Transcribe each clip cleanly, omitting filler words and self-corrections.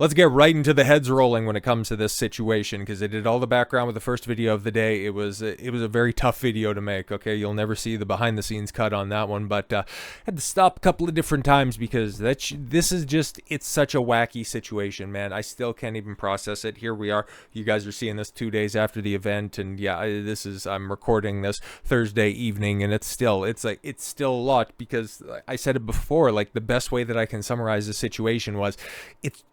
Let's get right into the heads rolling when it comes to this situation, because I did all the background with the first video of the day. It was a very tough video to make. Okay, you'll never see the behind the scenes cut on that one, but had to stop a couple of different times because this is just, it's such a wacky situation, man. I still can't even process it. Here we are. You guys are seeing this 2 days after the event, and yeah, I'm recording this Thursday evening, and it's still a lot, because I said it before, like the best way that I can summarize the situation was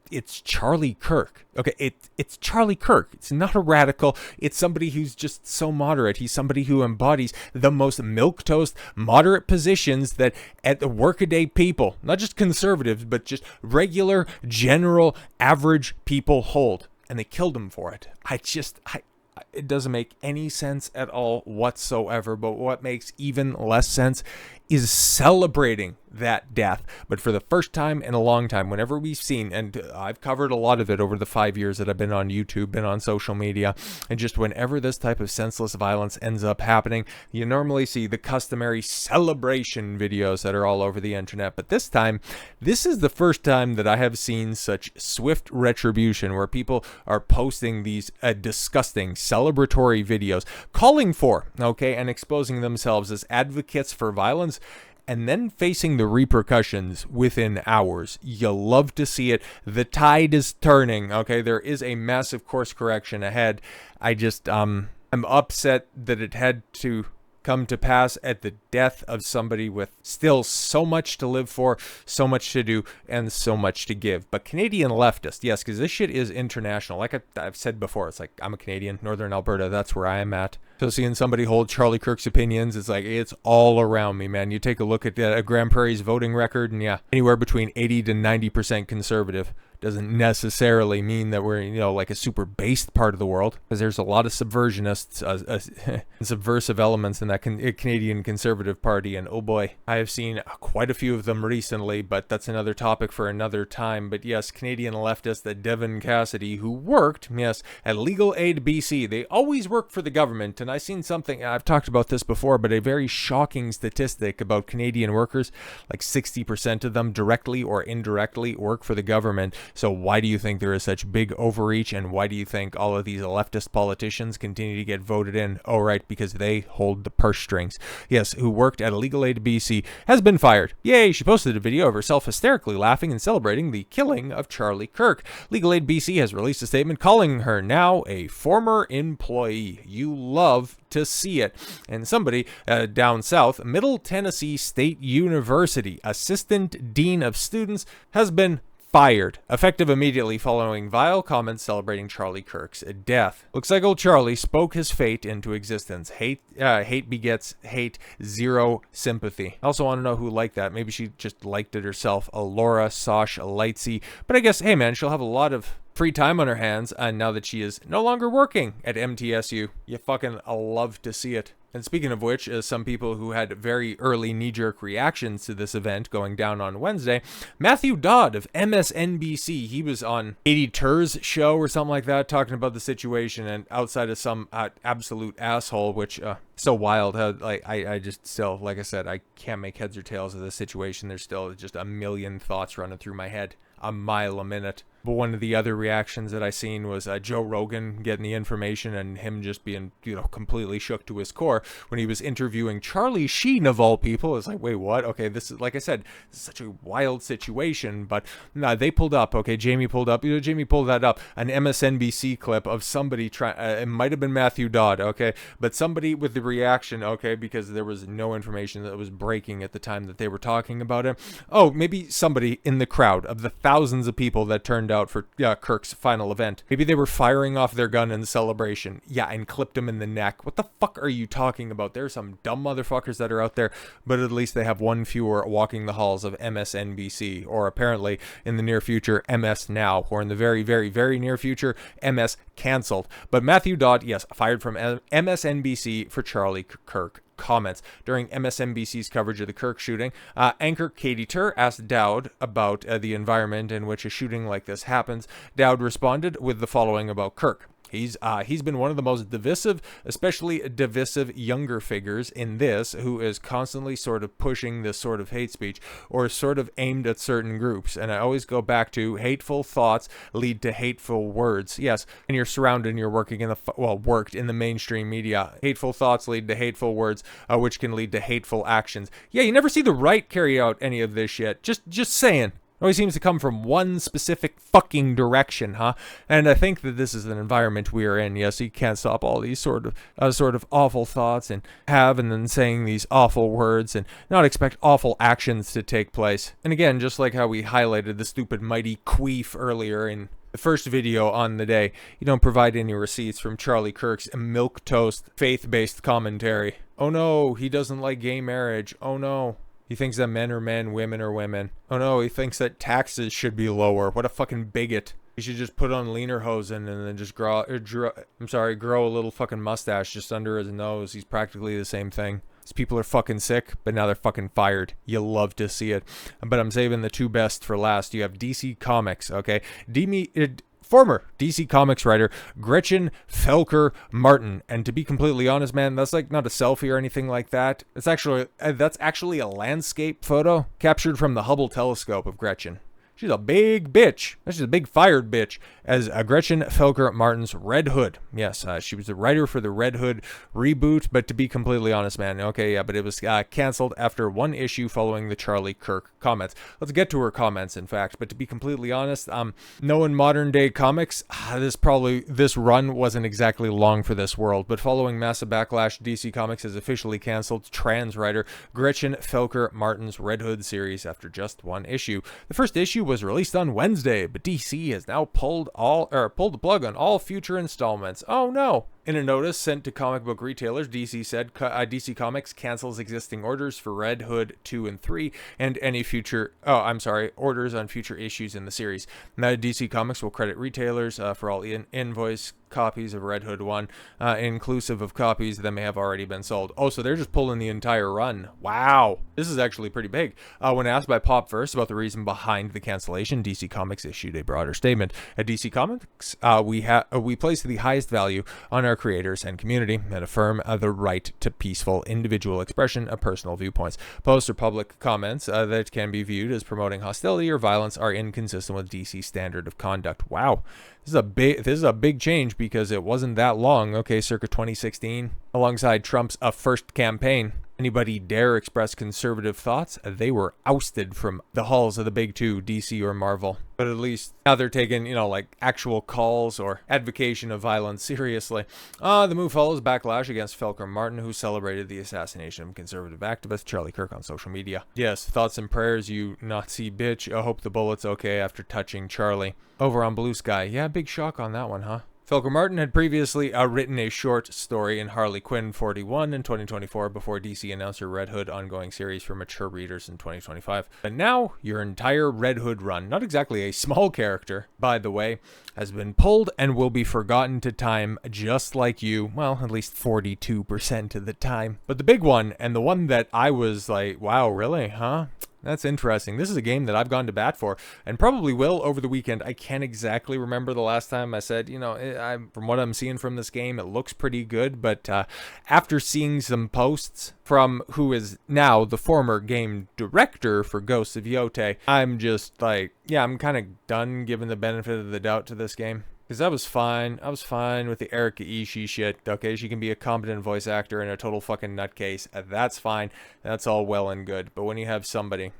it's Charlie Kirk. Okay, it's Charlie Kirk. It's not a radical. It's somebody who's just so moderate. He's somebody who embodies the most milquetoast, moderate positions that at the workaday people, not just conservatives, but just regular, general, average people hold. And they killed him for it. It doesn't make any sense at all whatsoever. But what makes even less sense is celebrating that death. But for the first time in a long time, whenever we've seen, and I've covered a lot of it over the 5 years that I've been on YouTube, been on social media, and just whenever this type of senseless violence ends up happening, you normally see the customary celebration videos that are all over the internet. But this time, this is the first time that I have seen such swift retribution, where people are posting these disgusting celebratory videos, calling for, okay, and exposing themselves as advocates for violence, and then facing the repercussions within hours. You love to see it. The tide is turning, okay? There is a massive course correction ahead. I'm upset that it had to come to pass at the death of somebody with still so much to live for, so much to do, and so much to give. But Canadian leftist, yes, because this shit is international. Like I've said before, it's like, I'm a Canadian, Northern Alberta, that's where I am at. So seeing somebody hold Charlie Kirk's opinions, it's like, it's all around me, man. You take a look at Grand Prairie's voting record, and yeah, anywhere between 80 to 90% conservative. Doesn't necessarily mean that we're, like a super based part of the world, because there's a lot of subversionists, subversive elements in that Canadian Conservative Party, and oh boy, I have seen quite a few of them recently, but that's another topic for another time. But yes, Canadian leftist, that Devin Cassidy, who worked, yes, at Legal Aid BC, they always work for the government, and I've seen something, I've talked about this before, but a very shocking statistic about Canadian workers, like 60% of them directly or indirectly work for the government. So why do you think there is such big overreach, and why do you think all of these leftist politicians continue to get voted in? Oh, right, because they hold the purse strings. Yes, who worked at Legal Aid BC, has been fired. Yay, she posted a video of herself hysterically laughing and celebrating the killing of Charlie Kirk. Legal Aid BC has released a statement calling her now a former employee. You love to see it. And somebody down south, Middle Tennessee State University Assistant Dean of Students, has been fired, effective immediately following vile comments celebrating Charlie Kirk's death. Looks like old Charlie spoke his fate into existence. Hate begets hate, zero sympathy. I also want to know who liked that. Maybe she just liked it herself. Laura Sosh Lightsey. But I guess, hey man, she'll have a lot of free time on her hands now that she is no longer working at MTSU. You fucking love to see it. And speaking of which, some people who had very early knee-jerk reactions to this event going down on Wednesday, Matthew Dowd of MSNBC, he was on Katie Tur's show or something like that, talking about the situation, and outside of some absolute asshole, which so wild how, like, I just still, like I said, I can't make heads or tails of this situation. There's still just a million thoughts running through my head, a mile a minute. But one of the other reactions that I seen was Joe Rogan getting the information and him just being, completely shook to his core when he was interviewing Charlie Sheen of all people. It's like, wait, what? Okay, this is, like I said, this is such a wild situation. But they pulled up, Jamie pulled up, Jamie pulled that up, an MSNBC clip of somebody trying, it might have been Matthew Dowd, but somebody with the reaction, because there was no information that was breaking at the time that they were talking about it. Oh, maybe somebody in the crowd of the thousands of people that turned out for Kirk's final event. Maybe they were firing off their gun in celebration. Yeah, and clipped him in the neck. What the fuck are you talking about? There are some dumb motherfuckers that are out there, but at least they have one fewer walking the halls of MSNBC, or apparently in the near future, MS Now, or in the very, very, very near future, MS Cancelled. But Matthew Dowd, yes, fired from MSNBC for Charlie Kirk comments. During MSNBC's coverage of the Kirk shooting, anchor Katie Tur asked Dowd about the environment in which a shooting like this happens. Dowd responded with the following about Kirk. He's been one of the most divisive, especially divisive younger figures in this, who is constantly sort of pushing this sort of hate speech or sort of aimed at certain groups. And I always go back to hateful thoughts lead to hateful words. Yes, and you're surrounded and you're working in worked in the mainstream media. Hateful thoughts lead to hateful words, which can lead to hateful actions. Yeah, you never see the right carry out any of this shit. Just saying. It always seems to come from one specific fucking direction, huh? And I think that this is an environment we are in. Yes, you can't stop all these sort of awful thoughts and then saying these awful words and not expect awful actions to take place. And again, just like how we highlighted the stupid mighty queef earlier in the first video on the day, you don't provide any receipts from Charlie Kirk's milquetoast faith-based commentary. Oh no, he doesn't like gay marriage. Oh no. He thinks that men are men, women are women. Oh no, he thinks that taxes should be lower. What a fucking bigot. He should just put on Lederhosen and then just grow a little fucking mustache just under his nose. He's practically the same thing. These people are fucking sick, but now they're fucking fired. You love to see it. But I'm saving the two best for last. You have DC Comics, okay? Former DC Comics writer Gretchen Felker-Martin, and to be completely honest, man, that's like not a selfie or anything like that. That's actually a landscape photo captured from the Hubble telescope of Gretchen. She's a big bitch. She's a big fired bitch as Gretchen Felker-Martin's Red Hood. Yes, she was the writer for the Red Hood reboot, but to be completely honest, man, okay, yeah, but it was canceled after one issue following the Charlie Kirk comments. Let's get to her comments, in fact, but to be completely honest, knowing modern day comics, this run wasn't exactly long for this world, but following massive backlash, DC Comics has officially canceled trans writer Gretchen Felker-Martin's Red Hood series after just one issue. The first issue was released on Wednesday, but DC has now pulled the plug on all future installments. Oh no! In a notice sent to comic book retailers, DC said DC Comics cancels existing orders for Red Hood 2 and 3 and any orders on future issues in the series. Now, DC Comics will credit retailers for all invoice copies of Red Hood 1, inclusive of copies that may have already been sold. Oh, so they're just pulling the entire run. Wow. This is actually pretty big. When asked by Popverse about the reason behind the cancellation, DC Comics issued a broader statement. At DC Comics, we place the highest value on our creators and community and affirm the right to peaceful individual expression of personal viewpoints. Posts or public comments that can be viewed as promoting hostility or violence are inconsistent with DC's standard of conduct. Wow. This is a big change because it wasn't that long, okay, circa 2016, alongside Trump's first campaign. Anybody dare express conservative thoughts, they were ousted from the halls of the big two, DC or Marvel. But at least now they're taking, like actual calls or advocation of violence seriously. The move follows backlash against Felker-Martin, who celebrated the assassination of conservative activist Charlie Kirk on social media. Yes, thoughts and prayers, you Nazi bitch. I hope the bullet's okay after touching Charlie. Over on Blue Sky. Yeah, big shock on that one, huh? Felker-Martin had previously written a short story in Harley Quinn 41 in 2024 before DC announced her Red Hood ongoing series for mature readers in 2025. And now, your entire Red Hood run, not exactly a small character, by the way, has been pulled and will be forgotten to time just like you, well, at least 42% of the time. But the big one, and the one that I was like, wow, really, huh? That's interesting. This is a game that I've gone to bat for and probably will over the weekend. I can't exactly remember the last time I said, from what I'm seeing from this game, it looks pretty good. But after seeing some posts from who is now the former game director for Ghosts of Yotei, I'm just like, yeah, I'm kind of done giving the benefit of the doubt to this game. Because I was fine with the Erika Ishii shit, okay? She can be a competent voice actor and a total fucking nutcase. That's fine. That's all well and good. But when you have somebody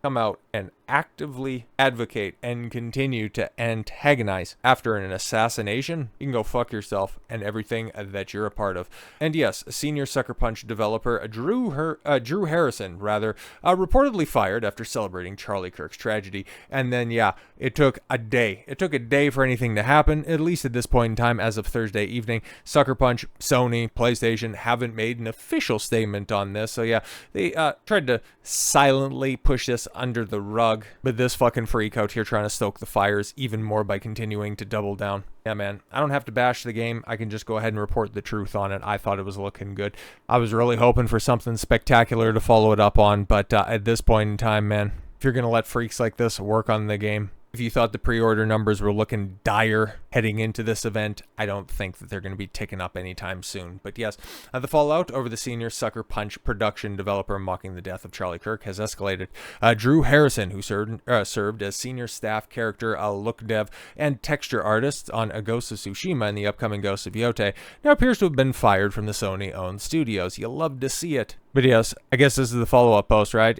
come out and actively advocate and continue to antagonize after an assassination, you can go fuck yourself and everything that you're a part of. And yes, senior Sucker Punch developer Drew Harrison, reportedly fired after celebrating Charlie Kirk's tragedy. And then, yeah, it took a day. It took a day for anything to happen, at least at this point in time as of Thursday evening. Sucker Punch, Sony, PlayStation haven't made an official statement on this. So yeah, they tried to silently push this under the rug. But this fucking freak out here trying to stoke the fires even more by continuing to double down. Yeah, man, I don't have to bash the game. I can just go ahead and report the truth on it. I thought it was looking good. I was really hoping for something spectacular to follow it up on. But at this point in time, man, if you're going to let freaks like this work on the game, if you thought the pre-order numbers were looking dire heading into this event. I don't think that they're going to be ticking up anytime soon. But yes, the fallout over the senior Sucker Punch production developer mocking the death of Charlie Kirk has escalated. Drew Harrison, who served as senior staff character, Lookdev, and texture artist on A Ghost of Tsushima and the upcoming Ghost of Yotei, now appears to have been fired from the Sony-owned studios. You love to see it. But yes, I guess this is the follow-up post, right?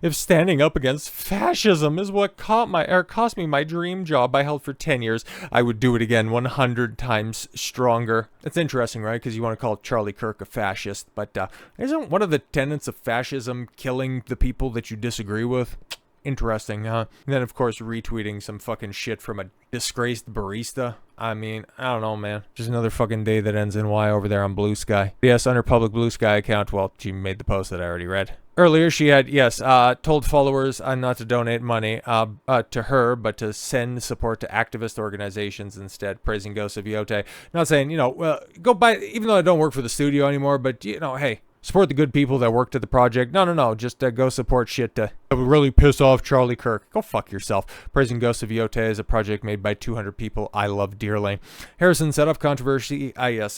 If standing up against fascism is what cost me my dream job I held for 10 years, I would do it again 100 times stronger. It's interesting, right? Because you want to call Charlie Kirk a fascist, but isn't one of the tenets of fascism killing the people that you disagree with? Interesting, huh? And then, of course, retweeting some fucking shit from a disgraced barista. I mean, I don't know, man. Just another fucking day that ends in Y over there on Blue Sky. Yes, on her public Blue Sky account, well, she made the post that I already read. Earlier, she had, told followers not to donate money to her, but to send support to activist organizations instead, praising Ghost of Yotei. Not saying, well, go buy, even though I don't work for the studio anymore, but, hey, support the good people that worked at the project. No. Just go support shit that would really piss off Charlie Kirk. Go fuck yourself. Praising Ghost of Yotei as a project made by 200 people I love dearly. Harrison set off controversy,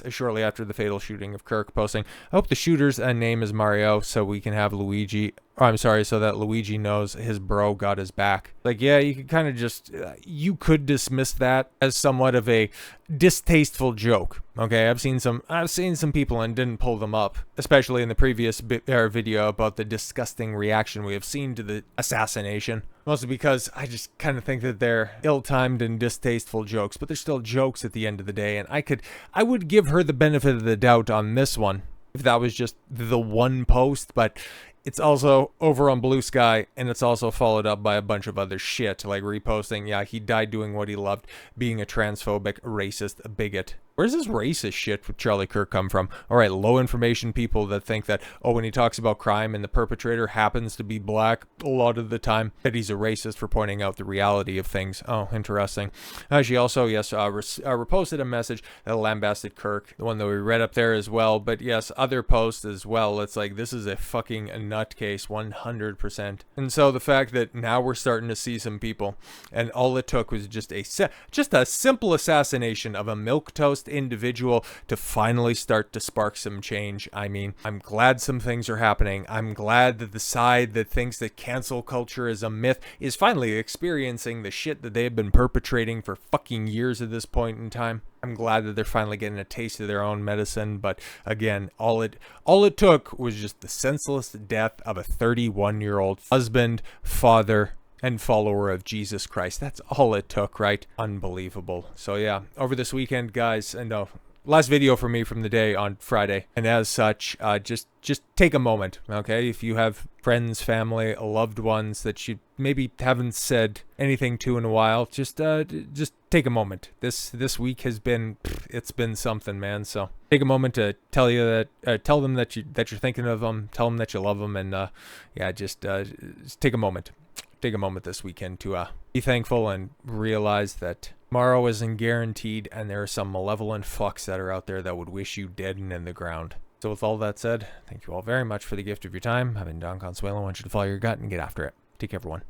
shortly after the fatal shooting of Kirk, posting, I hope the shooter's name is Mario so we can have Luigi. So that Luigi knows his bro got his back. Like, yeah, you could kind of just, you could dismiss that as somewhat of a distasteful joke. Okay, I've seen some people and didn't pull them up, especially in the previous video about the disgusting reaction we have seen to the assassination. Mostly because I just kind of think that they're ill-timed and distasteful jokes, but they're still jokes at the end of the day. And I would give her the benefit of the doubt on this one if that was just the one post, but it's also over on Blue Sky, and it's also followed up by a bunch of other shit, like reposting, yeah, he died doing what he loved, being a transphobic, racist bigot. Where's this racist shit with Charlie Kirk come from? All right, low information people that think that, when he talks about crime and the perpetrator happens to be black a lot of the time, that he's a racist for pointing out the reality of things. Oh, interesting. She also, reposted a message that lambasted Kirk, the one that we read up there as well. But yes, other posts as well. It's like, this is a fucking nutcase, 100%. And so the fact that now we're starting to see some people, and all it took was just a simple assassination of a milquetoast individual to finally start to spark some change. I mean, I'm glad some things are happening. I'm glad that the side that thinks that cancel culture is a myth is finally experiencing the shit that they have been perpetrating for fucking years at this point in time. I'm glad that they're finally getting a taste of their own medicine, but again, all it took was just the senseless death of a 31-year-old husband, father, and follower of Jesus Christ. That's all it took, right? Unbelievable. So yeah, over this weekend, guys, and last video for me from the day on Friday, and as such, just take a moment, okay? If you have friends, family, loved ones that you maybe haven't said anything to in a while, just take a moment. This week has been, it's been something, man. So take a moment to tell them that you're thinking of them, tell them that you love them, and just take a moment. Take a moment this weekend to be thankful and realize that tomorrow isn't guaranteed, and there are some malevolent fucks that are out there that would wish you dead and in the ground. So with all that said, thank you all very much for the gift of your time. I've been Don Consuelo. I want you to follow your gut and get after it. Take care, everyone.